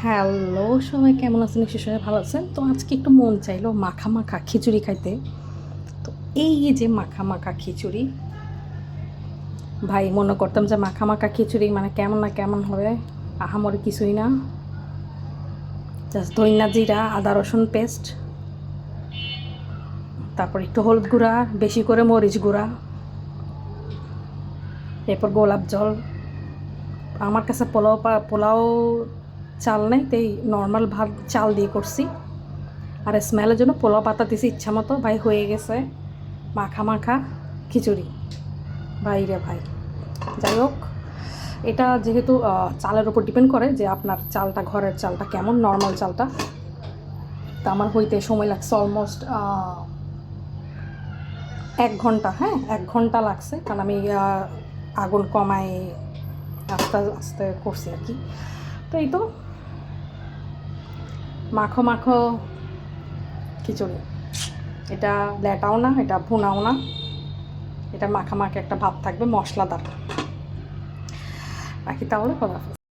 Hello সবাই, কেমন আছেন? নিশ্চয়ই সবাই ভালো আছেন। তো আজকে একটু মন চাইলো মাখা মাখা খিচুড়ি খাইতে। তো এই যে মাখা মাখা খিচুড়ি, ভাই মনে করতাম যে মাখা মাখা খিচুড়ি মানে কেমন না কেমন হবে, আহামরি কিছুই না। জাস্ট ধইনা জিরা আদা রসুন পেস্ট, তারপর একটু হলুদ গুঁড়া, বেশি করে মরিচ গুঁড়া, এরপর গোলাপ জল। আমার কাছে পোলাও চাল নেই, তাই নর্মাল ভাত চাল দিয়ে করছি। আর স্মেলের জন্য পোলাও পাতা দিছি ইচ্ছা মতো। ভাই হয়ে গেছে মাখা মাখা খিচুড়ি। ভাই রে ভাই, যাই হোক, এটা যেহেতু চালের উপর ডিপেন্ড করে যে আপনার চালটা, ঘরের চালটা কেমন, নর্মাল চালটা। তা আমার হইতে সময় লাগছে অলমোস্ট 1 ঘন্টা। হ্যাঁ, 1 ঘন্টা লাগছে, কারণ আমি আগুন কমাই আস্তে আস্তে করছি আর কি। তো এই তো মাখো মাখো খিচুড়ি। এটা লেটাও না, এটা ভুনাও না, এটা মাখা মাখা একটা ভাব থাকবে মশলাদার। রাখি তাহলে, কথা হাফেজ।